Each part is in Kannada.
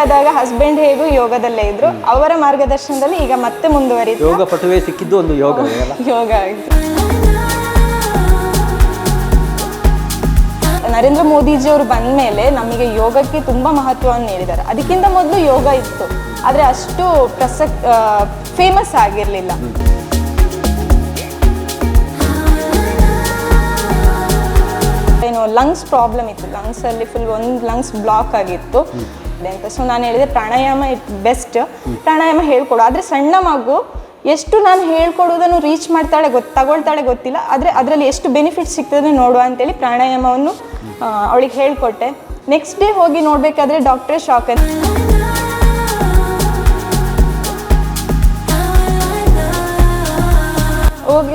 ಆದಾಗ ಹಸ್ಬೆಂಡ್ ಹೇಗೂ ಯೋಗದಲ್ಲೇ ಇದ್ರು, ಅವರ ಮಾರ್ಗದರ್ಶನದಲ್ಲಿ ಈಗ ಮತ್ತೆ ಮುಂದುವರಿತು. ಯೋಗ ಪಟುವೆ ಸಿಕ್ಕಿದ್ದು ಒಂದು ಯೋಗ ಯೋಗ ಆಯಿತು. ನರೇಂದ್ರ ಮೋದಿಜಿ ಅವರು ಬಂದ ಮೇಲೆ ನಮಗೆ ಯೋಗಕ್ಕೆ ತುಂಬ ಮಹತ್ವವನ್ನು ನೀಡಿದ್ದಾರೆ. ಅದಕ್ಕಿಂತ ಮೊದಲು ಯೋಗ ಇತ್ತು, ಆದರೆ ಅಷ್ಟು ಫೇಮಸ್ ಆಗಿರಲಿಲ್ಲ. ಏನು ಲಂಗ್ಸ್ ಪ್ರಾಬ್ಲಮ್ ಇತ್ತು, ಲಂಗ್ಸಲ್ಲಿ ಫುಲ್ ಒಂದು ಲಂಗ್ಸ್ ಬ್ಲಾಕ್ ಆಗಿತ್ತು ಅಂತ. ಸೊ ನಾನು ಹೇಳಿದೆ ಪ್ರಾಣಾಯಾಮ ಬೆಸ್ಟ್, ಪ್ರಾಣಾಯಾಮ ಹೇಳ್ಕೊಡು. ಆದರೆ ಸಣ್ಣ ಮಗು ಎಷ್ಟು ನಾನು ಹೇಳ್ಕೊಡೋದನ್ನು ರೀಚ್ ಮಾಡ್ತಾಳೆ ತಗೊಳ್ತಾಳೆ ಗೊತ್ತಿಲ್ಲ, ಆದರೆ ಅದರಲ್ಲಿ ಎಷ್ಟು ಬೆನಿಫಿಟ್ ಸಿಗ್ತದೆ ನೋಡುವ ಅಂತೇಳಿ ಪ್ರಾಣಾಯಾಮವನ್ನು ಅವಳಿಗೆ ಹೇಳ್ಕೊಟ್ಟೆ. ನೆಕ್ಸ್ಟ್ ಡೇ ಹೋಗಿ ನೋಡಬೇಕಾದ್ರೆ ಡಾಕ್ಟ್ರೇ ಶಾಕ್ ಅಂತ.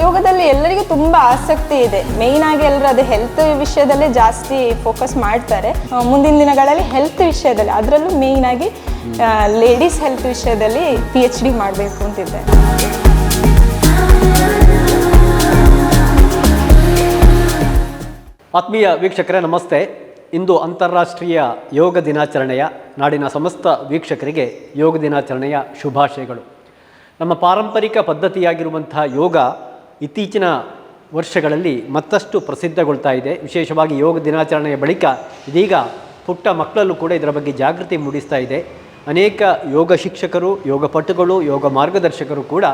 ಯೋಗದಲ್ಲಿ ಎಲ್ಲರಿಗೂ ತುಂಬ ಆಸಕ್ತಿ ಇದೆ. ಮೇಯ್ನ್ ಆಗಿ ಎಲ್ಲರೂ ಅದೇ ಹೆಲ್ತ್ ವಿಷಯದಲ್ಲೇ ಜಾಸ್ತಿ ಫೋಕಸ್ ಮಾಡ್ತಾರೆ. ಮುಂದಿನ ದಿನಗಳಲ್ಲಿ ಹೆಲ್ತ್ ವಿಷಯದಲ್ಲಿ, ಅದರಲ್ಲೂ ಮೇಯ್ನ್ ಆಗಿ ಲೇಡೀಸ್ ಹೆಲ್ತ್ ವಿಷಯದಲ್ಲಿ PhD ಮಾಡಬೇಕು ಅಂತಿದ್ದೆ. ಆತ್ಮೀಯ ವೀಕ್ಷಕರೇ ನಮಸ್ತೆ. ಇಂದು ಅಂತಾರಾಷ್ಟ್ರೀಯ ಯೋಗ ದಿನಾಚರಣೆಯ ನಾಡಿನ ಸಮಸ್ತ ವೀಕ್ಷಕರಿಗೆ ಯೋಗ ದಿನಾಚರಣೆಯ ಶುಭಾಶಯಗಳು. ನಮ್ಮ ಪಾರಂಪರಿಕ ಪದ್ಧತಿಯಾಗಿರುವಂತಹ ಯೋಗ ಇತ್ತೀಚಿನ ವರ್ಷಗಳಲ್ಲಿ ಮತ್ತಷ್ಟು ಪ್ರಸಿದ್ಧಗೊಳ್ತಾ ಇದೆ. ವಿಶೇಷವಾಗಿ ಯೋಗ ದಿನಾಚರಣೆಯ ಬಳಿಕ ಇದೀಗ ಪುಟ್ಟ ಮಕ್ಕಳಲ್ಲೂ ಕೂಡ ಇದರ ಬಗ್ಗೆ ಜಾಗೃತಿ ಮೂಡಿಸ್ತಾ ಇದೆ. ಅನೇಕ ಯೋಗ ಶಿಕ್ಷಕರು, ಯೋಗ ಪಟುಗಳು, ಯೋಗ ಮಾರ್ಗದರ್ಶಕರು ಕೂಡ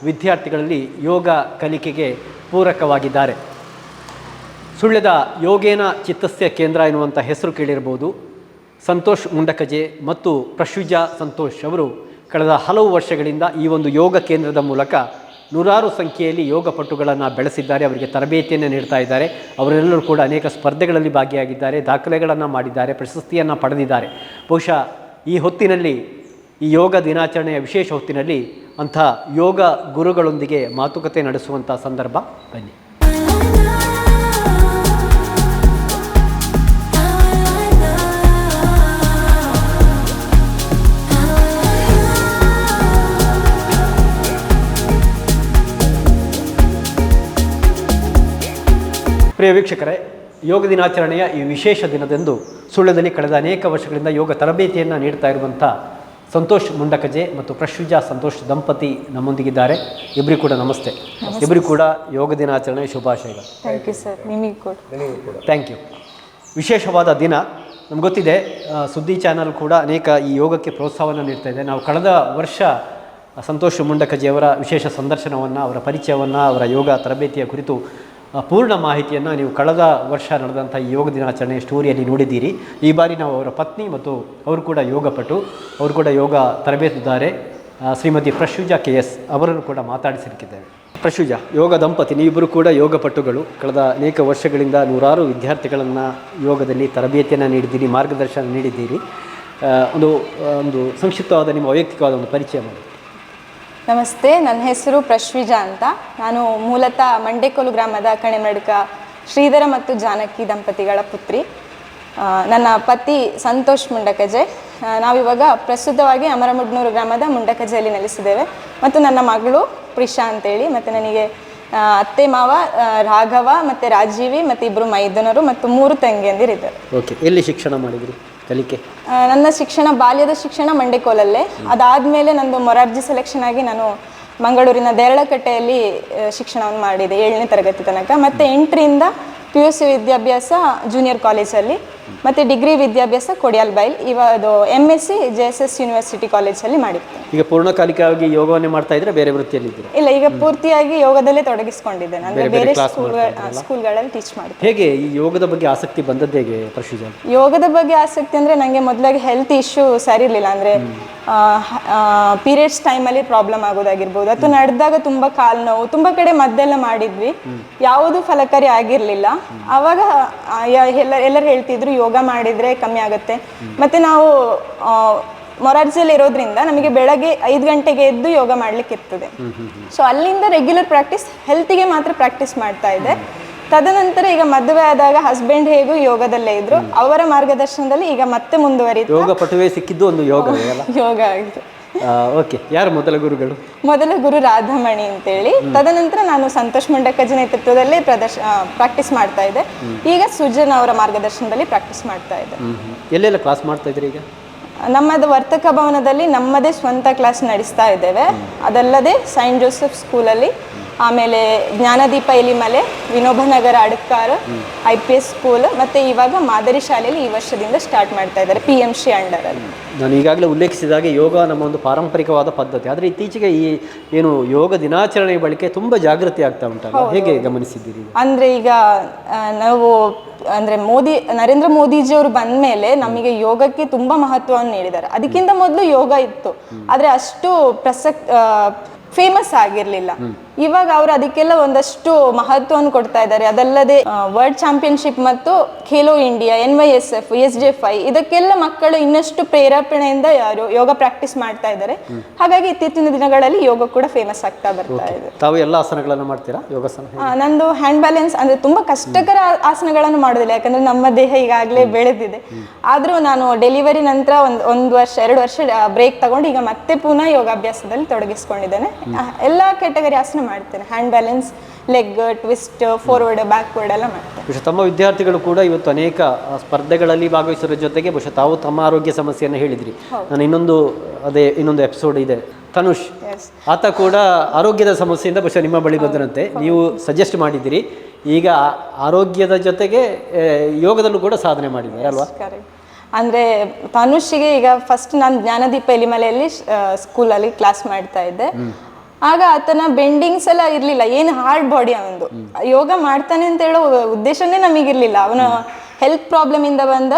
ವಿದ್ಯಾರ್ಥಿಗಳಲ್ಲಿ ಯೋಗ ಕಲಿಕೆಗೆ ಪೂರಕವಾಗಿದ್ದಾರೆ. ಸುಳ್ಯದ ಯೋಗೇನ ಚಿತ್ತಸ್ಯ ಕೇಂದ್ರ ಎನ್ನುವಂಥ ಹೆಸರು ಕೇಳಿರ್ಬೋದು. ಸಂತೋಷ್ ಮುಂಡಕಜೆ ಮತ್ತು ಪ್ರಶ್ವಿಜಾ ಸಂತೋಷ್ ಅವರು ಕಳೆದ ಹಲವು ವರ್ಷಗಳಿಂದ ಈ ಒಂದು ಯೋಗ ಕೇಂದ್ರದ ಮೂಲಕ ನೂರಾರು ಸಂಖ್ಯೆಯಲ್ಲಿ ಯೋಗ ಪಟುಗಳನ್ನು ಬೆಳೆಸಿದ್ದಾರೆ, ಅವರಿಗೆ ತರಬೇತಿಯನ್ನು ನೀಡ್ತಾ ಇದ್ದಾರೆ. ಅವರೆಲ್ಲರೂ ಕೂಡ ಅನೇಕ ಸ್ಪರ್ಧೆಗಳಲ್ಲಿ ಭಾಗಿಯಾಗಿದ್ದಾರೆ, ದಾಖಲೆಗಳನ್ನು ಮಾಡಿದ್ದಾರೆ, ಪ್ರಶಸ್ತಿಯನ್ನು ಪಡೆದಿದ್ದಾರೆ. ಬಹುಶಃ ಈ ಹೊತ್ತಿನಲ್ಲಿ, ಈ ಯೋಗ ದಿನಾಚರಣೆಯ ವಿಶೇಷ ಹೊತ್ತಿನಲ್ಲಿ ಅಂಥ ಯೋಗ ಗುರುಗಳೊಂದಿಗೆ ಮಾತುಕತೆ ನಡೆಸುವಂಥ ಸಂದರ್ಭ. ಬನ್ನಿ. ಪ್ರಿಯ ವೀಕ್ಷಕರೇ, ಯೋಗ ದಿನಾಚರಣೆಯ ಈ ವಿಶೇಷ ದಿನದಂದು ಸುಳ್ಯದಲ್ಲಿ ಕಳೆದ ಅನೇಕ ವರ್ಷಗಳಿಂದ ಯೋಗ ತರಬೇತಿಯನ್ನು ನೀಡ್ತಾ ಇರುವಂಥ ಸಂತೋಷ್ ಮುಂಡಕಜೆ ಮತ್ತು ಪ್ರಶ್ವಿಜಾ ಸಂತೋಷ್ ದಂಪತಿ ನಮ್ಮೊಂದಿಗಿದ್ದಾರೆ. ಇಬ್ಬರಿಗೂ ಕೂಡ ನಮಸ್ತೆ. ಇಬ್ಬರಿಗೂ ಕೂಡ ಯೋಗ ದಿನಾಚರಣೆ ಶುಭಾಶಯಗಳು. Thank you sir. ನಿಮಗೆ ಕೂಡ ಥ್ಯಾಂಕ್ ಯು. ವಿಶೇಷವಾದ ದಿನ. ನಮ್ಗೆ ಗೊತ್ತಿದೆ, ಸುದ್ದಿ ಚಾನಲ್ ಕೂಡ ಅನೇಕ ಈ ಯೋಗಕ್ಕೆ ಪ್ರೋತ್ಸಾಹವನ್ನು ನೀಡ್ತಾ ಇದೆ. ನಾವು ಕಳೆದ ವರ್ಷ ಸಂತೋಷ್ ಮುಂಡಕಜೆಯವರ ವಿಶೇಷ ಸಂದರ್ಶನವನ್ನು, ಅವರ ಪರಿಚಯವನ್ನು, ಅವರ ಯೋಗ ತರಬೇತಿಯ ಕುರಿತು ಪೂರ್ಣ ಮಾಹಿತಿಯನ್ನು ನೀವು ಕಳೆದ ವರ್ಷ ನಡೆದಂಥ ಈ ಯೋಗ ದಿನಾಚರಣೆಯ ಸ್ಟೋರಿಯಲ್ಲಿ ನೋಡಿದ್ದೀರಿ. ಈ ಬಾರಿ ನಾವು ಅವರ ಪತ್ನಿ ಮತ್ತು ಅವರು ಕೂಡ ಯೋಗಪಟು, ಅವರು ಕೂಡ ಯೋಗ ತರಬೇತುದಾರೆ ಶ್ರೀಮತಿ ಪ್ರಶ್ವಿಜಾ KS ಅವರನ್ನು ಕೂಡ ಮಾತಾಡಿಸಿರ್ಕಿದ್ದೇವೆ. ಪ್ರಶ್ವಿಜಾ, ಯೋಗ ದಂಪತಿ, ನೀವಿಬ್ಬರು ಕೂಡ ಯೋಗ ಪಟುಗಳು. ಕಳೆದ ಅನೇಕ ವರ್ಷಗಳಿಂದ ನೂರಾರು ವಿದ್ಯಾರ್ಥಿಗಳನ್ನು ಯೋಗದಲ್ಲಿ ತರಬೇತಿಯನ್ನು ನೀಡಿದ್ದೀರಿ, ಮಾರ್ಗದರ್ಶನ ನೀಡಿದ್ದೀರಿ. ಒಂದು ಸಂಕ್ಷಿಪ್ತವಾದ ನಿಮ್ಮ ವೈಯಕ್ತಿಕವಾದ ಒಂದು ಪರಿಚಯ ಮಾಡಿ. ನಮಸ್ತೆ, ನನ್ನ ಹೆಸರು ಪ್ರಶ್ವಿಜಾ ಅಂತ. ನಾನು ಮೂಲತಃ ಮಂಡೇಕೋಲು ಗ್ರಾಮದ ಕಣೆಮಡ್ಕ ಶ್ರೀಧರ ಮತ್ತು ಜಾನಕಿ ದಂಪತಿಗಳ ಪುತ್ರಿ. ನನ್ನ ಪತಿ ಸಂತೋಷ್ ಮುಂಡಕಜೆ. ನಾವಿವಾಗ ಪ್ರಸ್ತುತವಾಗಿ ಅಮರಮುಡ್ನೂರು ಗ್ರಾಮದ ಮುಂಡಕಜೆಯಲ್ಲಿ ನೆಲೆಸಿದ್ದೇವೆ. ಮತ್ತು ನನ್ನ ಮಗಳು ಪ್ರಿಷಾ ಅಂತೇಳಿ, ಮತ್ತು ನನಗೆ ಅತ್ತೆ ಮಾವ ರಾಘವ ಮತ್ತು ರಾಜೀವಿ ಮತ್ತು ಇಬ್ಬರು ಮೈದುನರು ಮತ್ತು 3 ತಂಗಿಯಂದಿರಿದ್ದಾರೆ. ಓಕೆ, ಎಲ್ಲಿ ಶಿಕ್ಷಣ ಮಾಡಿದ್ರಿ, ಕಲಿಕೆ? ನನ್ನ ಶಿಕ್ಷಣ, ಬಾಲ್ಯದ ಶಿಕ್ಷಣ ಮಂಡೇಕೋಲಲ್ಲೇ. ಅದಾದಮೇಲೆ ನಂದು ಮೊರಾರ್ಜಿ ಸೆಲೆಕ್ಷನ್ ಆಗಿ ನಾನು ಮಂಗಳೂರಿನ ದೇರಳಕಟ್ಟೆಯಲ್ಲಿ ಶಿಕ್ಷಣವನ್ನು ಮಾಡಿದೆ 7ನೇ ತರಗತಿ ತನಕ. ಮತ್ತು 8ರಿಂದ PUC ವಿದ್ಯಾಭ್ಯಾಸ ಜೂನಿಯರ್ ಕಾಲೇಜಲ್ಲಿ, ಮತ್ತು ಡಿಗ್ರಿ ವಿದ್ಯಾಭ್ಯಾಸ ಕೊಡಿಯಾಲ್ಬೈಲ್. ಇವಾಗ MSc JSS ಯೂನಿವರ್ಸಿಟಿ ಕಾಲೇಜಲ್ಲಿ ಮಾಡಿದ್ದೆ. ಈಗ ಪೂರ್ಣಕಾಲಿಕವಾಗಿ ಯೋಗವನ್ನೇ ಮಾಡ್ತಾ ಇದ್ರೆ ಬೇರೆ ವೃತ್ತಿಯಲ್ಲಿದ್ದೀರಾ? ಇಲ್ಲ, ಈಗ ಪೂರ್ತಿಯಾಗಿ ಯೋಗದಲ್ಲೇ ತೊಡಗಿಸ್ಕೊಂಡಿದ್ದೇನೆ. ಅಂದರೆ ಬೇರೆ ಸ್ಕೂಲ್ಗಳಲ್ಲಿ ಟೀಚ್ ಮಾಡ್ತೀನಿ. ಹೇಗೆ ಈ ಯೋಗದ ಬಗ್ಗೆ ಆಸಕ್ತಿ ಬಂದದ್ದು ಹೇಗೆ ಪ್ರಶ್ವಿಜಾ? ಯೋಗದ ಬಗ್ಗೆ ಆಸಕ್ತಿ ಅಂದರೆ ನನಗೆ ಮೊದಲಾಗಿ ಹೆಲ್ತ್ ಇಶ್ಯೂ ಸರಿ ಇರಲಿಲ್ಲ. ಅಂದರೆ ಪೀರಿಯಡ್ಸ್ ಟೈಮಲ್ಲಿ ಪ್ರಾಬ್ಲಮ್ ಆಗೋದಾಗಿರ್ಬೋದು, ಅಥವಾ ನಡೆದಾಗ ತುಂಬ ಕಾಲು ನೋವು, ತುಂಬ ಕಡೆ ಮದ್ದೆಲ್ಲ ಮಾಡಿದ್ವಿ, ಯಾವುದೂ ಫಲಕಾರಿ ಆಗಿರಲಿಲ್ಲ. ಆವಾಗ ಎಲ್ಲರೂ ಹೇಳ್ತಿದ್ರು ಯೋಗ ಮಾಡಿದರೆ ಕಮ್ಮಿ ಆಗುತ್ತೆ. ಮತ್ತು ನಾವು ಮೊರಾರ್ಜಿಯಲ್ಲಿ ಇರೋದ್ರಿಂದ ನಮಗೆ ಬೆಳಗ್ಗೆ 5 ಗಂಟೆಗೆ ಎದ್ದು ಯೋಗ ಮಾಡ್ಲಿಕ್ಕೆ ಇರ್ತದೆ. ಸೊ ಅಲ್ಲಿಂದ ರೆಗ್ಯುಲರ್ ಪ್ರಾಕ್ಟೀಸ್, ಹೆಲ್ತಿಗೆ ಮಾತ್ರ ಪ್ರಾಕ್ಟೀಸ್ ಮಾಡ್ತಾ ಇದ್ದೆ. ತದನಂತರ ಈಗ ಮದುವೆ ಆದಾಗ ಹಸ್ಬೆಂಡ್ ಹೇಗೂ ಯೋಗದಲ್ಲೇ ಇದ್ರು, ಅವರ ಮಾರ್ಗದರ್ಶನದಲ್ಲಿ ಈಗ ಮತ್ತೆ ಮುಂದುವರಿತು. ಯೋಗ ಪಟುವೆ ಸಿಕ್ಕಿದ್ದು ಒಂದು ಯೋಗ ಯೋಗ ಆಗಿದೆ. ಓಕೆ, ಯಾರು ಮೊದಲ ಗುರುಗಳು? ಮೊದಲ ಗುರು ರಾಧಾಮಣಿ ಅಂತೇಳಿ. ತದನಂತರ ನಾನು ಸಂತೋಷ್ ಮುಂಡಕಜೆ ನೇತೃತ್ವದಲ್ಲಿ ಪ್ರಾಕ್ಟೀಸ್ ಮಾಡ್ತಾ ಇದ್ದೆ. ಈಗ ಸುಜನ್ ಅವರ ಮಾರ್ಗದರ್ಶನದಲ್ಲಿ ಪ್ರಾಕ್ಟೀಸ್ ಮಾಡ್ತಾ ಇದ್ದೆ. ಎಲ್ಲೆಲ್ಲ ಕ್ಲಾಸ್ ಮಾಡ್ತಾ ಇದ್ರಿ ಈಗ? ನಮ್ಮದು ವರ್ತಕ ಭವನದಲ್ಲಿ ನಮ್ಮದೇ ಸ್ವಂತ ಕ್ಲಾಸ್ ನಡೆಸ್ತಾ ಇದ್ದೇವೆ. ಅದಲ್ಲದೆ ಸೈಂಟ್ ಜೋಸೆಫ್ ಸ್ಕೂಲಲ್ಲಿ, ಆಮೇಲೆ ಜ್ಞಾನದೀಪ ಎಲಿಮಲೆ, ವಿನೋಬನಗರ ಅಡ್ಕಾರ, IPS ಸ್ಕೂಲ್, ಮತ್ತು ಇವಾಗ ಮಾದರಿ ಶಾಲೆಯಲ್ಲಿ ಈ ವರ್ಷದಿಂದ ಸ್ಟಾರ್ಟ್ ಮಾಡ್ತಾ ಇದ್ದಾರೆ PMC ಅಂಡರಲ್ಲಿ. ನಾನು ಈಗಾಗಲೇ ಉಲ್ಲೇಖಿಸಿದಾಗೆ ಯೋಗ ನಮ್ಮ ಒಂದು ಪಾರಂಪರಿಕವಾದ ಪದ್ಧತಿ. ಆದರೆ ಇತ್ತೀಚೆಗೆ ಈ ಏನು ಯೋಗ ದಿನಾಚರಣೆ ಬಳಿಕೆ ತುಂಬ ಜಾಗೃತಿ ಆಗ್ತಾ ಉಂಟಲ್ಲ, ಹೇಗೆ ಗಮನಿಸಿದ್ದೀರಿ? ಅಂದರೆ ಈಗ ನಾವು ಅಂದರೆ ನರೇಂದ್ರ ಮೋದಿಜಿಯವರು ಬಂದ ಮೇಲೆ ನಮಗೆ ಯೋಗಕ್ಕೆ ತುಂಬ ಮಹತ್ವವನ್ನು ನೀಡಿದ್ದಾರೆ. ಅದಕ್ಕಿಂತ ಮೊದಲು ಯೋಗ ಇತ್ತು, ಆದರೆ ಅಷ್ಟು ಫೇಮಸ್ ಆಗಿರಲಿಲ್ಲ. ಇವಾಗ ಅವರು ಅದಕ್ಕೆಲ್ಲ ಒಂದಷ್ಟು ಮಹತ್ವವನ್ನು ಕೊಡ್ತಾ ಇದ್ದಾರೆ. ಅದಲ್ಲದೆ ವರ್ಲ್ಡ್ ಚಾಂಪಿಯನ್ಶಿಪ್ ಮತ್ತು ಖೇಲೋ ಇಂಡಿಯಾ, NYSF, SJ5 ಇದಕ್ಕೆಲ್ಲ ಮಕ್ಕಳು ಇನ್ನಷ್ಟು ಪ್ರೇರೇಪಣೆಯಿಂದ ಯೋಗ ಪ್ರಾಕ್ಟೀಸ್ ಮಾಡ್ತಾ ಇದ್ದಾರೆ. ಹಾಗಾಗಿ ಇತ್ತೀಚಿನ ದಿನಗಳಲ್ಲಿ ಯೋಗ ಕೂಡ ಫೇಮಸ್ ಆಗ್ತಾ ಬರ್ತಾ ಇದೆ. ತಾವು ಎಲ್ಲ ಆಸನಗಳನ್ನು ಮಾಡ್ತೀರಾ? ಯೋಗಾಸನ ನಂದು ಹ್ಯಾಂಡ್ ಬ್ಯಾಲೆನ್ಸ್ ಅಂದ್ರೆ ತುಂಬಾ ಕಷ್ಟಕರ ಆಸನಗಳನ್ನು ಮಾಡೋದಿಲ್ಲ, ಯಾಕಂದ್ರೆ ನಮ್ಮ ದೇಹ ಈಗಾಗಲೇ ಬೆಳೆದಿದೆ. ಆದ್ರೂ ನಾನು ಡೆಲಿವರಿ ನಂತರ ಒಂದು ವರ್ಷ 2 ವರ್ಷ ಬ್ರೇಕ್ ತಗೊಂಡು ಈಗ ಮತ್ತೆ ಪುನಃ ಯೋಗಾಭ್ಯಾಸದಲ್ಲಿ ತೊಡಗಿಸ್ಕೊಂಡಿದ್ದೇನೆ. ಎಲ್ಲಾ ಕೆಟಗರಿ ಆಸನ ಮಾಡ್ತೇನೆ. Hand balance, leg twist, forward, backward ಎಲ್ಲ ಮಾಡ್ತೇನೆ. ಬಹುಶಃ ತಮ್ಮ ವಿದ್ಯಾರ್ಥಿಗಳು ಕೂಡ ಇವತ್ತು ಅನೇಕ ಸ್ಪರ್ಧೆಗಳಲ್ಲಿ ಭಾಗವಹಿಸೋದ್ರ ಜೊತೆಗೆ ಬಹುಶಃ ತಾವು ತಮ್ಮ ಆರೋಗ್ಯ ಸಮಸ್ಯೆಯನ್ನು ಹೇಳಿದ್ರಿ. ನಾನು ಇನ್ನೊಂದು ಎಪಿಸೋಡ್ ಇದೆ, ತನುಷ್ ಆತ ಕೂಡ ಆರೋಗ್ಯದ ಸಮಸ್ಯೆಯಿಂದ ಬಹುಶಃ ನಿಮ್ಮ ಬಳಿ ಬಂದರಂತೆ. ನೀವು ಸಜೆಸ್ಟ್ ಮಾಡಿದ್ದೀರಿ, ಈಗ ಆರೋಗ್ಯದ ಜೊತೆಗೆ ಯೋಗದಲ್ಲೂ ಕೂಡ ಸಾಧನೆ ಮಾಡಿದ್ದಾರೆ ಅಲ್ವಾ? ಅಂದರೆ ತನುಷಿಗೆ ಈಗ ಫಸ್ಟ್ ನಾನು ಜ್ಞಾನದೀಪ ಎಲಿಮಲೆಯಲ್ಲಿ ಸ್ಕೂಲಲ್ಲಿ ಕ್ಲಾಸ್ ಮಾಡ್ತಾ ಇದ್ದೆ. ಆಗ ಆತನ ಬೆಂಡಿಂಗ್ಸ್ ಎಲ್ಲ ಇರಲಿಲ್ಲ, ಏನು ಹಾರ್ಡ್ ಬಾಡಿ ಅವನದು. ಯೋಗ ಮಾಡ್ತಾನೆ ಅಂತ ಹೇಳೋ ಉದ್ದೇಶನೇ ನಮಗಿರಲಿಲ್ಲ. ಅವನ ಹೆಲ್ತ್ ಪ್ರಾಬ್ಲಮ್ ಇಂದ ಬಂದ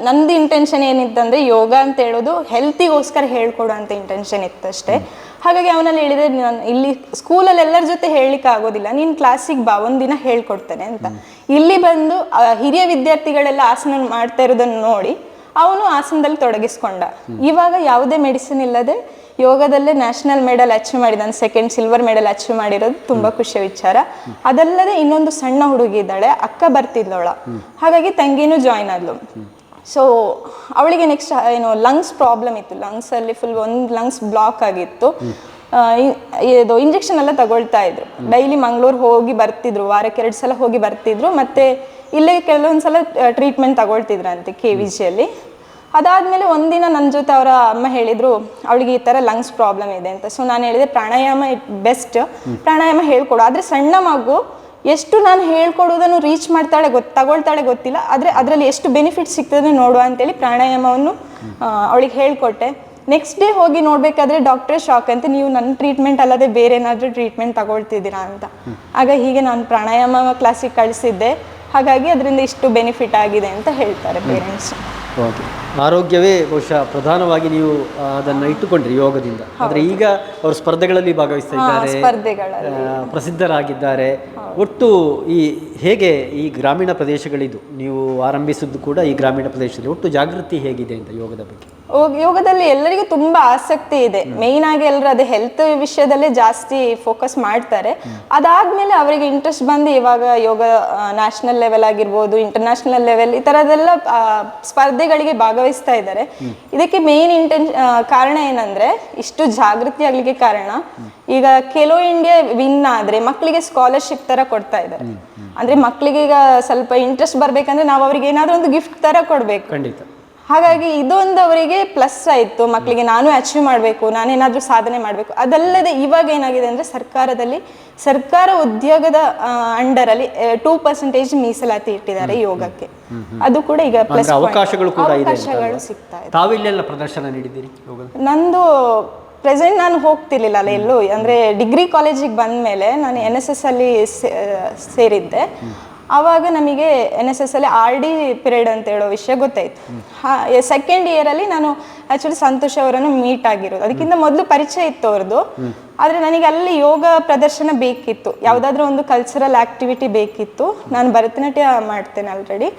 ನಂದು ಇಂಟೆನ್ಷನ್ ಏನಿತ್ತಂದರೆ ಯೋಗ ಅಂತ ಹೇಳೋದು ಹೆಲ್ತಿಗೋಸ್ಕರ ಹೇಳ್ಕೊಡೋ ಅಂತ ಇಂಟೆನ್ಷನ್ ಇತ್ತು ಅಷ್ಟೇ. ಹಾಗಾಗಿ ಅವನಲ್ಲಿ ಹೇಳಿದೆ, ನಾನು ಇಲ್ಲಿ ಸ್ಕೂಲಲ್ಲಿ ಎಲ್ಲರ ಜೊತೆ ಹೇಳಲಿಕ್ಕೆ ಆಗೋದಿಲ್ಲ, ನೀನು ಕ್ಲಾಸಿಗೆ ಬಾ, ಒಂದಿನ ಹೇಳ್ಕೊಡ್ತೇನೆ ಅಂತ. ಇಲ್ಲಿ ಬಂದು ಹಿರಿಯ ವಿದ್ಯಾರ್ಥಿಗಳೆಲ್ಲ ಆಸನ ಮಾಡ್ತಾ ಇರೋದನ್ನು ನೋಡಿ ಅವನು ಆಸನದಲ್ಲಿ ತೊಡಗಿಸ್ಕೊಂಡ. ಇವಾಗ ಯಾವುದೇ ಮೆಡಿಸಿನ್ ಇಲ್ಲದೆ ಯೋಗದಲ್ಲೇ ನ್ಯಾಷನಲ್ ಮೆಡಲ್ ಅಚೀವ್ ಮಾಡಿದ್ದಾನೆ. 2nd ಸಿಲ್ವರ್ ಮೆಡಲ್ ಅಚೀವ್ ಮಾಡಿರೋದು ತುಂಬ ಖುಷಿಯ ವಿಚಾರ. ಅದಲ್ಲದೆ ಇನ್ನೊಂದು ಸಣ್ಣ ಹುಡುಗಿ ಇದ್ದಾಳೆ, ಅಕ್ಕ ಬರ್ತಿದ್ಲವಳ, ಹಾಗಾಗಿ ತಂಗಿನೂ ಜಾಯ್ನ್ ಆದ್ಲು. ಸೊ ಅವಳಿಗೆ ನೆಕ್ಸ್ಟ್ ಏನು ಲಂಗ್ಸ್ ಪ್ರಾಬ್ಲಮ್ ಇತ್ತು, ಲಂಗ್ಸಲ್ಲಿ ಫುಲ್ ಒಂದು ಲಂಗ್ಸ್ ಬ್ಲಾಕ್ ಆಗಿತ್ತು. ಇದು ಇಂಜೆಕ್ಷನ್ ಎಲ್ಲ ತಗೊಳ್ತಾ ಇದ್ರು. ಡೈಲಿ ಮಂಗಳೂರು ಹೋಗಿ ಬರ್ತಿದ್ರು, ವಾರಕ್ಕೆ 2 ಸಲ ಹೋಗಿ ಬರ್ತಿದ್ರು. ಮತ್ತೆ ಇಲ್ಲೇ ಕೆಲವೊಂದ್ಸಲ ಟ್ರೀಟ್ಮೆಂಟ್ ತಗೊಳ್ತಿದ್ರಂತೆ KVGಯಲ್ಲಿ. ಅದಾದಮೇಲೆ ಒಂದಿನ ನನ್ನ ಜೊತೆ ಅವರ ಅಮ್ಮ ಹೇಳಿದರು, ಅವಳಿಗೆ ಈ ಥರ ಲಂಗ್ಸ್ ಪ್ರಾಬ್ಲಮ್ ಇದೆ ಅಂತ. ಸೊ ನಾನು ಹೇಳಿದೆ, ಪ್ರಾಣಾಯಾಮ ಬೆಸ್ಟ್, ಪ್ರಾಣಾಯಾಮ ಹೇಳ್ಕೊಡು. ಆದರೆ ಸಣ್ಣ ಮಗು ಎಷ್ಟು ನಾನು ಹೇಳ್ಕೊಡೋದನ್ನು ರೀಚ್ ಮಾಡ್ತಾಳೆ ತಗೊಳ್ತಾಳೆ ಗೊತ್ತಿಲ್ಲ, ಆದರೆ ಅದರಲ್ಲಿ ಎಷ್ಟು ಬೆನಿಫಿಟ್ ಸಿಗ್ತದೆ ನೋಡುವ ಅಂತೇಳಿ ಪ್ರಾಣಾಯಾಮವನ್ನು ಅವಳಿಗೆ ಹೇಳ್ಕೊಟ್ಟೆ. ನೆಕ್ಸ್ಟ್ ಡೇ ಹೋಗಿ ನೋಡಬೇಕಾದ್ರೆ ಡಾಕ್ಟ್ರೇ ಶಾಕ್ ಅಂತ, ನೀವು ನನ್ನ ಟ್ರೀಟ್ಮೆಂಟ್ ಅಲ್ಲದೆ ಬೇರೆ ಏನಾದರೂ ಟ್ರೀಟ್ಮೆಂಟ್ ತಗೊಳ್ತಿದ್ದೀರಾ ಅಂತ. ಆಗ ಹೀಗೆ ನಾನು ಪ್ರಾಣಾಯಾಮ ಕ್ಲಾಸಿಗೆ ಕಳಿಸಿದ್ದೆ, ಹಾಗಾಗಿ ಅದರಿಂದ ಇಷ್ಟು ಬೆನಿಫಿಟ್ ಆಗಿದೆ ಅಂತ ಹೇಳ್ತಾರೆ ಪೇರೆಂಟ್ಸ್. ಓಕೆ, ಆರೋಗ್ಯವೇ ಬಹುಶಃ ಪ್ರಧಾನವಾಗಿ ನೀವು ಅದನ್ನು ಇಟ್ಟುಕೊಂಡ್ರಿ ಯೋಗದಿಂದ. ಆದರೆ ಈಗ ಅವರು ಸ್ಪರ್ಧೆಗಳಲ್ಲಿ ಭಾಗವಹಿಸ್ತಾ ಇದ್ದಾರೆ, ಪ್ರಸಿದ್ಧರಾಗಿದ್ದಾರೆ. ಒಟ್ಟು ಹೇಗೆ ಈ ಗ್ರಾಮೀಣ ಪ್ರದೇಶಗಳಿದು ನೀವು ಆರಂಭಿಸಿದ್ದು ಕೂಡ ಈ ಗ್ರಾಮೀಣ ಪ್ರದೇಶದಲ್ಲಿ ಒಟ್ಟು ಜಾಗೃತಿ ಹೇಗಿದೆ ಅಂತ ಯೋಗದ ಬಗ್ಗೆ? ಯೋಗದಲ್ಲಿ ಎಲ್ಲರಿಗೂ ತುಂಬಾ ಆಸಕ್ತಿ ಇದೆ. ಮೇಯ್ನ್ ಆಗಿ ಎಲ್ಲರೂ ಅದೇ ಹೆಲ್ತ್ ವಿಷಯದಲ್ಲೇ ಜಾಸ್ತಿ ಫೋಕಸ್ ಮಾಡ್ತಾರೆ. ಅದಾದ್ಮೇಲೆ ಅವರಿಗೆ ಇಂಟ್ರೆಸ್ಟ್ ಬಂದು ಇವಾಗ ಯೋಗ ನ್ಯಾಷನಲ್ ಲೆವೆಲ್ ಆಗಿರ್ಬೋದು, ಇಂಟರ್ನ್ಯಾಷನಲ್ ಲೆವೆಲ್ ಈ ತರದೆಲ್ಲ ಸ್ಪರ್ಧೆಗಳಿಗೆ ಭಾಗವಹಿಸ್ತಾ ಇದ್ದಾರೆ. ಇದಕ್ಕೆ ಮೇನ್ ಕಾರಣ ಏನಂದ್ರೆ, ಇಷ್ಟು ಜಾಗೃತಿ ಆಗ್ಲಿಕ್ಕೆ ಕಾರಣ ಈಗ ಖೇಲೋ ಇಂಡಿಯಾ ವಿನ್ ಆದ್ರೆ ಮಕ್ಕಳಿಗೆ ಸ್ಕಾಲರ್ಶಿಪ್ ತರ ಕೊಡ್ತಾ ಇದ್ದಾರೆ. ಅಂದ್ರೆ ಮಕ್ಕಳಿಗೆ ಈಗ ಸ್ವಲ್ಪ ಇಂಟ್ರೆಸ್ಟ್ ಬರ್ಬೇಕಂದ್ರೆ ನಾವು ಅವ್ರಿಗೆ ಏನಾದ್ರೂ ಒಂದು ಗಿಫ್ಟ್ ತರ ಕೊಡ್ಬೇಕು. ಖಂಡಿತ. ಹಾಗಾಗಿ ಇದೊಂದು ಅವರಿಗೆ ಪ್ಲಸ್ ಆಯಿತು, ಮಕ್ಕಳಿಗೆ ನಾನು ಅಚೀವ್ ಮಾಡಬೇಕು, ನಾನೇನಾದರೂ ಸಾಧನೆ ಮಾಡಬೇಕು. ಅದಲ್ಲದೆ ಇವಾಗ ಏನಾಗಿದೆ ಅಂದರೆ ಸರ್ಕಾರ ಉದ್ಯೋಗದ ಅಂಡರಲ್ಲಿ 2% ಮೀಸಲಾತಿ ಇಟ್ಟಿದ್ದಾರೆ ಯೋಗಕ್ಕೆ. ಅದು ಕೂಡ ಈಗ ಪ್ಲಸ್ ಅವಕಾಶಗಳು ಸಿಗ್ತಾ ಇದೆ. ತಾವಿಲ್ಲೆಲ್ಲ ಪ್ರದರ್ಶನ ನೀಡಿದ್ದೀರಿ? ನಂದು ಪ್ರೆಸೆಂಟ್ ನಾನು ಹೋಗ್ತಿರ್ಲಿಲ್ಲ ಅಲ್ಲ ಎಲ್ಲೂ, ಅಂದರೆ ಡಿಗ್ರಿ ಕಾಲೇಜಿಗೆ ಬಂದ ಮೇಲೆ ನಾನು NSS ಅಲ್ಲಿ ಸೇರಿದ್ದೆ. ಆವಾಗ ನಮಗೆ NSS ಅಲ್ಲಿ RD ಪಿರಿಯಡ್ ಅಂತ ಹೇಳೋ ವಿಷಯ ಗೊತ್ತಾಯಿತು. 2nd ಇಯರಲ್ಲಿ ನಾನು ಆ್ಯಕ್ಚುಲಿ ಸಂತೋಷ್ ಅವರನ್ನು ಮೀಟ್ ಆಗಿರೋದು. ಅದಕ್ಕಿಂತ ಮೊದಲು ಪರಿಚಯ ಇತ್ತು ಅವ್ರದ್ದು. ಆದರೆ ನನಗೆ ಅಲ್ಲಿ ಯೋಗ ಪ್ರದರ್ಶನ ಬೇಕಿತ್ತು, ಯಾವುದಾದ್ರೂ ಒಂದು ಕಲ್ಚರಲ್ ಆಕ್ಟಿವಿಟಿ ಬೇಕಿತ್ತು. ನಾನು ಭರತನಾಟ್ಯ ಮಾಡ್ತೇನೆ ಆಲ್ರೆಡಿ.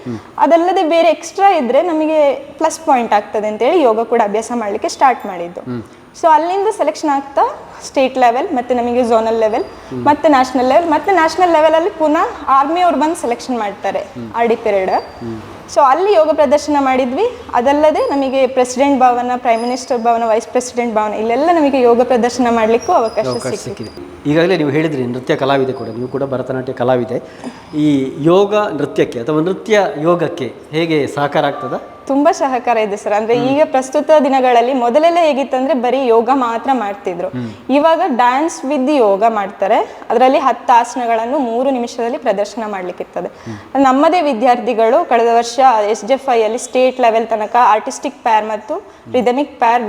ಅದಲ್ಲದೆ ಬೇರೆ ಎಕ್ಸ್ಟ್ರಾ ಇದ್ದರೆ ನಮಗೆ ಪ್ಲಸ್ ಪಾಯಿಂಟ್ ಆಗ್ತದೆ ಅಂತೇಳಿ ಯೋಗ ಕೂಡ ಅಭ್ಯಾಸ ಮಾಡಲಿಕ್ಕೆ ಸ್ಟಾರ್ಟ್ ಮಾಡಿದ್ದು. ಸೊ ಅಲ್ಲಿಂದ ಸೆಲೆಕ್ಷನ್ ಆಗ್ತಾ ಸ್ಟೇಟ್ ಲೆವೆಲ್, ಮತ್ತು ನಮಗೆ ಝೋನಲ್ ಲೆವೆಲ್, ಮತ್ತು ನ್ಯಾಷನಲ್ ಲೆವೆಲ್, ಮತ್ತು ನ್ಯಾಷನಲ್ ಲೆವೆಲಲ್ಲಿ ಪುನಃ ಆರ್ಮಿ ಅವ್ರು ಬಂದು ಸೆಲೆಕ್ಷನ್ ಮಾಡ್ತಾರೆ RD ಪಿರಿಯಡ್. ಸೊ ಅಲ್ಲಿ ಯೋಗ ಪ್ರದರ್ಶನ ಮಾಡಿದ್ವಿ. ಅದಲ್ಲದೆ ನಮಗೆ ಪ್ರೆಸಿಡೆಂಟ್ ಭವನ, ಪ್ರೈಮ್ ಮಿನಿಸ್ಟರ್ ಭವನ, ವೈಸ್ ಪ್ರೆಸಿಡೆಂಟ್ ಭವನ ಇಲ್ಲೆಲ್ಲ ನಮಗೆ ಯೋಗ ಪ್ರದರ್ಶನ ಮಾಡಲಿಕ್ಕೂ ಅವಕಾಶ ಸಿಕ್ಕಿದೆ. ಈಗಾಗಲೇ ನೀವು ಹೇಳಿದ್ರಿ ನೃತ್ಯ ಕಲಾವಿದೆ ಕೂಡ, ನೀವು ಕೂಡ ಭರತನಾಟ್ಯ ಕಲಾವಿದೆ. ಈ ಯೋಗ ನೃತ್ಯಕ್ಕೆ ಅಥವಾ ನೃತ್ಯ ಯೋಗಕ್ಕೆ ಹೇಗೆ ಸಹಕಾರ ಆಗ್ತದ? ತುಂಬಾ ಸಹಕಾರ ಇದೆ ಸರ್. ಅಂದ್ರೆ ಈಗ ಪ್ರಸ್ತುತ ದಿನಗಳಲ್ಲಿ ಮೊದಲೆಲ್ಲ ಹೇಗಿತ್ತಂದ್ರೆ ಬರೀ ಯೋಗ ಮಾತ್ರ ಮಾಡ್ತಿದ್ರು. ಇವಾಗ ಡ್ಯಾನ್ಸ್ ವಿತ್ ಯೋಗ ಮಾಡ್ತಾರೆ. ಅದರಲ್ಲಿ 10 ಆಸನಗಳನ್ನು 3 ನಿಮಿಷದಲ್ಲಿ ಪ್ರದರ್ಶನ ಮಾಡ್ಲಿಕ್ಕಿರ್ತದೆ. ನಮ್ಮದೇ ವಿದ್ಯಾರ್ಥಿಗಳು ಕಳೆದ ವರ್ಷ SJFI ಅಲ್ಲಿ ಸ್ಟೇಟ್ ಲೆವೆಲ್ ತನಕ ಆರ್ಟಿಸ್ಟಿಕ್ ಪ್ಯಾರ್ ಮತ್ತು ರಿದಮಿಕ್ ಪ್ಯಾರ್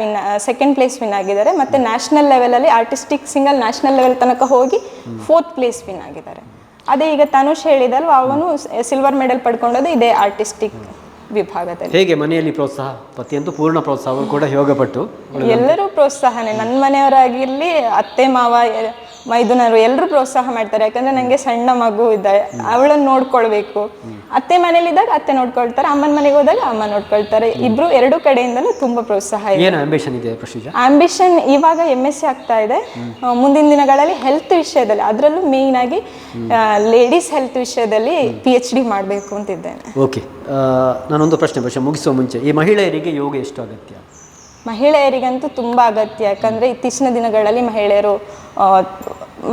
ಸೆಕೆಂಡ್ ಪ್ಲೇಸ್ ವಿನ್ ಆಗಿದ್ದಾರೆ. ಮತ್ತೆ ನ್ಯಾಷನಲ್ ಲೆವೆಲ್ ಅಲ್ಲಿ ಆರ್ಟಿಸ್ಟಿಕ್ ಸಿಂಗಲ್ ನ್ಯಾಷನಲ್ ಲೆವೆಲ್ ತನಕ ಹೋಗಿ 4th ಪ್ಲೇಸ್ ವಿನ್ ಆಗಿದ್ದಾರೆ. ಅದೇ ಈಗ ತನುಷ್ ಹೇಳಿದಲ್ವ, ಅವನು ಸಿಲ್ವರ್ ಮೆಡಲ್ ಪಡ್ಕೊಂಡದ್ದು ಇದೇ ಆರ್ಟಿಸ್ಟಿಕ್ ವಿಭಾಗದಲ್ಲಿ. ಹೇಗೆ ಮನೆಯಲ್ಲಿ ಪ್ರೋತ್ಸಾಹ? ಪತಿಯಂತೂ ಪೂರ್ಣ ಪ್ರೋತ್ಸಾಹ, ಅವರು ಕೂಡ ಯೋಗಪಟ್ಟು. ಎಲ್ಲರೂ ಪ್ರೋತ್ಸಾಹನೇ, ನನ್ನ ಮನೆಯವರಾಗಿರ್ಲಿ, ಅತ್ತೆ ಮಾವ ಮೈದುನರು ಎಲ್ಲರೂ ಪ್ರೋತ್ಸಾಹ ಮಾಡ್ತಾರೆ. ಯಾಕಂದ್ರೆ ನಂಗೆ ಸಣ್ಣ ಮಗು ಇದ್ದಾರೆ, ಅವಳನ್ನು ನೋಡ್ಕೊಳ್ಬೇಕು. ಅತ್ತೆ ಮನೇಲಿದ್ದಾಗ ಅತ್ತೆ ನೋಡ್ಕೊಳ್ತಾರೆ, ಅಮ್ಮನ ಮನೆಗೆ ಹೋದಾಗ ಅಮ್ಮ ನೋಡ್ಕೊಳ್ತಾರೆ. ಇಬ್ರು ಎರಡು ಕಡೆಯಿಂದಲೂ ತುಂಬಾ ಪ್ರೋತ್ಸಾಹ ಇದೆ. ಏನು ಆಂಬಿಷನ್ ಇದೆ ಪ್ರಶಿಜಾ? ಆಂಬಿಷನ್ ಇವಾಗ MSc ಆಗ್ತಾ ಇದೆ. ಮುಂದಿನ ದಿನಗಳಲ್ಲಿ ಹೆಲ್ತ್ ವಿಷಯದಲ್ಲಿ, ಅದರಲ್ಲೂ ಮೇಯ್ನ್ ಆಗಿ ಲೇಡೀಸ್ ಹೆಲ್ತ್ ವಿಷಯದಲ್ಲಿ PhD ಮಾಡಬೇಕು ಅಂತಿದ್ದೇನೆ. ಓಕೆ, ನಾನೊಂದು ಪ್ರಶ್ನೆ ಮುಗಿಸುವ ಮುಂಚೆ, ಈ ಮಹಿಳೆಯರಿಗೆ ಯೋಗ ಎಷ್ಟು ಅಗತ್ಯ? ಮಹಿಳೆಯರಿಗಂತೂ ತುಂಬ ಅಗತ್ಯ. ಯಾಕಂದರೆ ಇತ್ತೀಚಿನ ದಿನಗಳಲ್ಲಿ ಮಹಿಳೆಯರು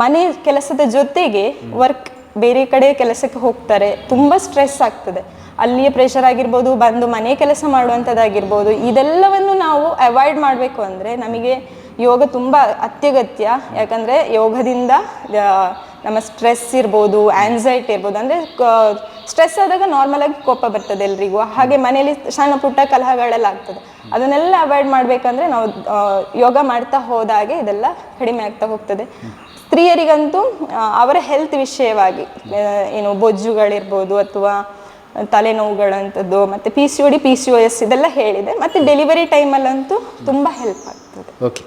ಮನೆ ಕೆಲಸದ ಜೊತೆಗೆ ಬೇರೆ ಕಡೆ ಕೆಲಸಕ್ಕೆ ಹೋಗ್ತಾರೆ. ತುಂಬ ಸ್ಟ್ರೆಸ್ ಆಗ್ತದೆ. ಅಲ್ಲಿಯ ಪ್ರೆಷರ್ ಆಗಿರ್ಬೋದು, ಬಂದು ಮನೆ ಕೆಲಸ ಮಾಡುವಂಥದ್ದಾಗಿರ್ಬೋದು, ಇದೆಲ್ಲವನ್ನು ನಾವು ಅವಾಯ್ಡ್ ಮಾಡಬೇಕು ಅಂದರೆ ನಮಗೆ ಯೋಗ ತುಂಬ ಅತ್ಯಗತ್ಯ. ಯಾಕಂದರೆ ಯೋಗದಿಂದ ನಮ್ಮ ಸ್ಟ್ರೆಸ್ ಇರ್ಬೋದು, ಆ್ಯನ್ಸೈಟಿ ಇರ್ಬೋದು. ಅಂದರೆ ಸ್ಟ್ರೆಸ್ ಆದಾಗ ನಾರ್ಮಲಾಗಿ ಕೋಪ ಬರ್ತದೆ ಎಲ್ರಿಗೂ. ಹಾಗೆ ಮನೆಯಲ್ಲಿ ಸಣ್ಣ ಪುಟ್ಟ ಕಲಹಗಳೆಲ್ಲ ಆಗ್ತದೆ. ಅದನ್ನೆಲ್ಲ ಅವಾಯ್ಡ್ ಮಾಡಬೇಕಂದ್ರೆ ನಾವು ಯೋಗ ಮಾಡ್ತಾ ಹೋದಾಗೆ ಇದೆಲ್ಲ ಕಡಿಮೆ ಆಗ್ತಾ ಹೋಗ್ತದೆ. ಸ್ತ್ರೀಯರಿಗಂತೂ ಅವರ ಹೆಲ್ತ್ ವಿಷಯವಾಗಿ ಏನು ಬೊಜ್ಜುಗಳಿರ್ಬೋದು ಅಥವಾ ತಲೆನೋವುಗಳಂಥದ್ದು, ಮತ್ತು PCOD PCOS ಇದೆಲ್ಲ ಹೇಳಿದೆ. ಮತ್ತು ಡೆಲಿವರಿ ಟೈಮಲ್ಲಂತೂ ತುಂಬ ಹೆಲ್ಪ್ ಆಗ್ತದೆ. ಓಕೆ,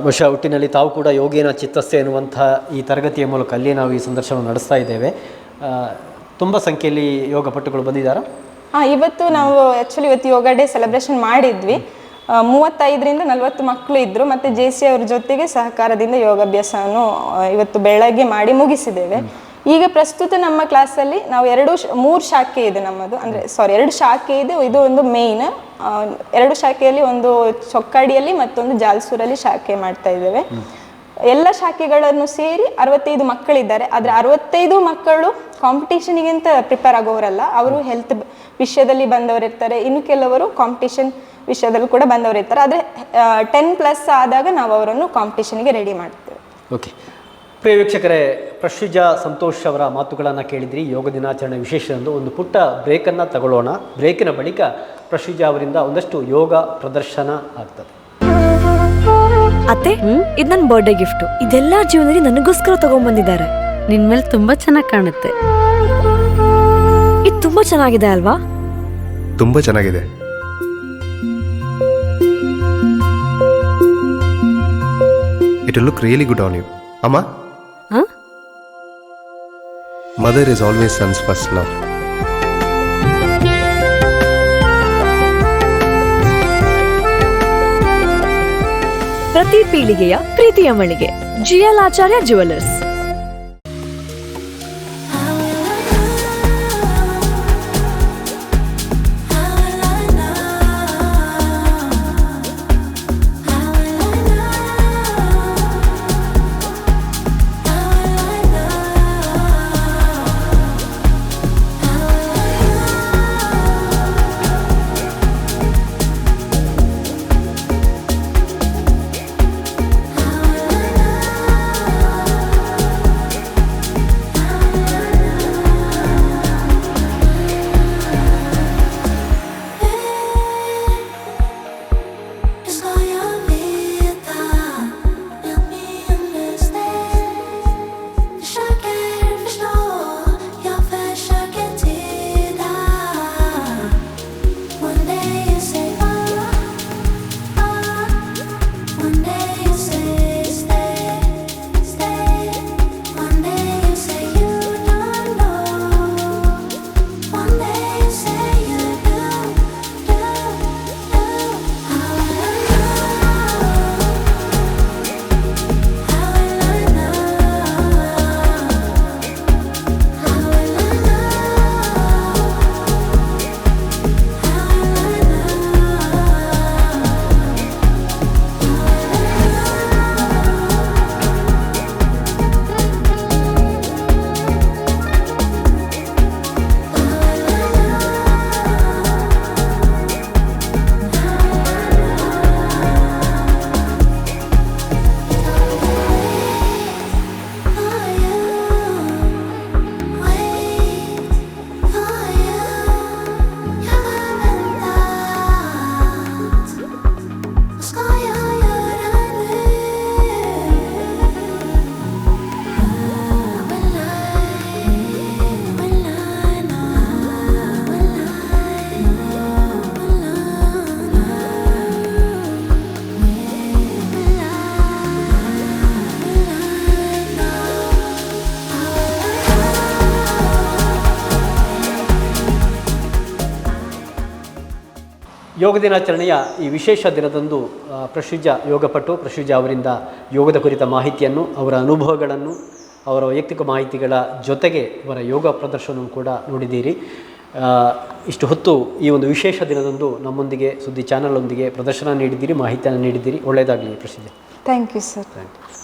ಬಹುಶಃ ಒಟ್ಟಿನಲ್ಲಿ ತಾವು ಕೂಡ ಯೋಗೇನ ಚಿತ್ತಸ್ಯ ಎನ್ನುವಂಥ ಈ ತರಗತಿಯ ಮೂಲಕ ಅಲ್ಲಿ ನಾವು ಈ ಸಂದರ್ಶನ ನಡೆಸ್ತಾ ಇದ್ದೇವೆ. ತುಂಬ ಸಂಖ್ಯೆಯಲ್ಲಿ ಯೋಗ ಪಟುಗಳು ಬಂದಿದ್ದಾರಾ? ಇವತ್ತು ನಾವು ಆ್ಯಕ್ಚುಲಿ ಇವತ್ತು ಯೋಗ ಡೇ ಸೆಲೆಬ್ರೇಷನ್ ಮಾಡಿದ್ವಿ. 35ರಿಂದ 40 ಮಕ್ಕಳು ಇದ್ದರು. ಮತ್ತು JC ಅವ್ರ ಜೊತೆಗೆ ಸಹಕಾರದಿಂದ ಯೋಗಾಭ್ಯಾಸವನ್ನು ಇವತ್ತು ಬೆಳಗ್ಗೆ ಮಾಡಿ ಮುಗಿಸಿದ್ದೇವೆ. ಈಗ ಪ್ರಸ್ತುತ ನಮ್ಮ ಕ್ಲಾಸಲ್ಲಿ ನಾವು 3 ಶಾಖೆ ಇದೆ ನಮ್ಮದು. ಅಂದರೆ 2 ಶಾಖೆ ಇದೆ. ಇದು ಒಂದು ಮೇಯ್ನ್. 2 ಶಾಖೆಯಲ್ಲಿ ಒಂದು ಚೊಕ್ಕಾಡಿಯಲ್ಲಿ ಮತ್ತೊಂದು ಜಾಲ್ಸೂರಲ್ಲಿ ಶಾಖೆ ಮಾಡ್ತಾ ಇದ್ದೇವೆ. ಎಲ್ಲ ಶಾಖೆಗಳನ್ನು ಸೇರಿ 65 ಮಕ್ಕಳಿದ್ದಾರೆ. ಆದರೆ 65 ಮಕ್ಕಳು ಕಾಂಪಿಟೇಷನಿಗೆ ಅಂತ ಪ್ರಿಪೇರ್ ಆಗೋರಲ್ಲ. ಅವರು ಹೆಲ್ತ್ ವಿಷಯದಲ್ಲಿ ಬಂದವರಿರ್ತಾರೆ, ಇನ್ನು ಕೆಲವರು ಕಾಂಪಿಟೇಷನ್ ವಿಷಯದಲ್ಲೂ ಕೂಡ ಬಂದವರಿರ್ತಾರೆ. ಆದರೆ 10+ ಆದಾಗ ನಾವು ಅವರನ್ನು ಕಾಂಪಿಟೇಷನ್ಗೆ ರೆಡಿ ಮಾಡ್ತೇವೆ. ಓಕೆ, ಪ್ರಿಯ ವೀಕ್ಷಕರೇ, ಪ್ರಶಿಜಾ ಸಂತೋಷ್ ಅವರ ಮಾತುಗಳನ್ನು ಕೇಳಿದ್ರಿ. ಯೋಗ ದಿನಾಚರಣೆ ವಿಶೇಷ ಒಂದು ಪುಟ್ಟ ಬ್ರೇಕನ್ನು ತಗೊಳ್ಳೋಣ. ಬ್ರೇಕಿನ ಬಳಿಕ ಪ್ರಶಿಜಾ ಅವರಿಂದ ಒಂದಷ್ಟು ಯೋಗ ಪ್ರದರ್ಶನ ಆಗ್ತದೆ. ಅತ್ತೆ, ಇದು ನನ್ನ ಬರ್ಡೇ ಗಿಫ್ಟ್. ಇದೆಲ್ಲ ಜೀವನದಲ್ಲಿ ನನಗೋಸ್ಕರ ತಗೊಂಡ್ಬಂದಿದ್ದಾರೆ. ನಿನ್ ಮೇಲೆ ತುಂಬಾ ಚೆನ್ನಾಗಿ ಕಾಣುತ್ತೆ. ಇದು ತುಂಬಾ ಚೆನ್ನಾಗಿದೆ ಅಲ್ವಾ? ತುಂಬಾ ಚೆನ್ನಾಗಿದೆ. It will look really good on you. Amma? Huh? Mother is always son's first love. ಪ್ರತಿ ಪೀಳಿಗೆಯ ಪ್ರೀತಿಯ ಮಳಿಗೆ GL ಆಚಾರ್ಯ ಜುವೆಲ್ಲರ್ಸ್. ಯೋಗ ದಿನಾಚರಣೆಯ ಈ ವಿಶೇಷ ದಿನದಂದು ಪ್ರಶುಜ ಯೋಗಪಟು ಪ್ರಶುಜ ಅವರಿಂದ ಯೋಗದ ಕುರಿತ ಮಾಹಿತಿಯನ್ನು, ಅವರ ಅನುಭವಗಳನ್ನು, ಅವರ ವೈಯಕ್ತಿಕ ಮಾಹಿತಿಗಳ ಜೊತೆಗೆ ಅವರ ಯೋಗ ಪ್ರದರ್ಶನವನ್ನು ಕೂಡ ನೋಡಿದ್ದೀರಿ. ಇಷ್ಟು ಹೊತ್ತು ಈ ಒಂದು ವಿಶೇಷ ದಿನದಂದು ನಮ್ಮೊಂದಿಗೆ ಸುದ್ದಿ ಚಾನಲೊಂದಿಗೆ ಪ್ರದರ್ಶನ ನೀಡಿದ್ದೀರಿ, ಮಾಹಿತಿಯನ್ನು ನೀಡಿದ್ದೀರಿ. ಒಳ್ಳೆಯದಾಗಲಿ ಪ್ರಶುಜ. Thank you sir. Thank you.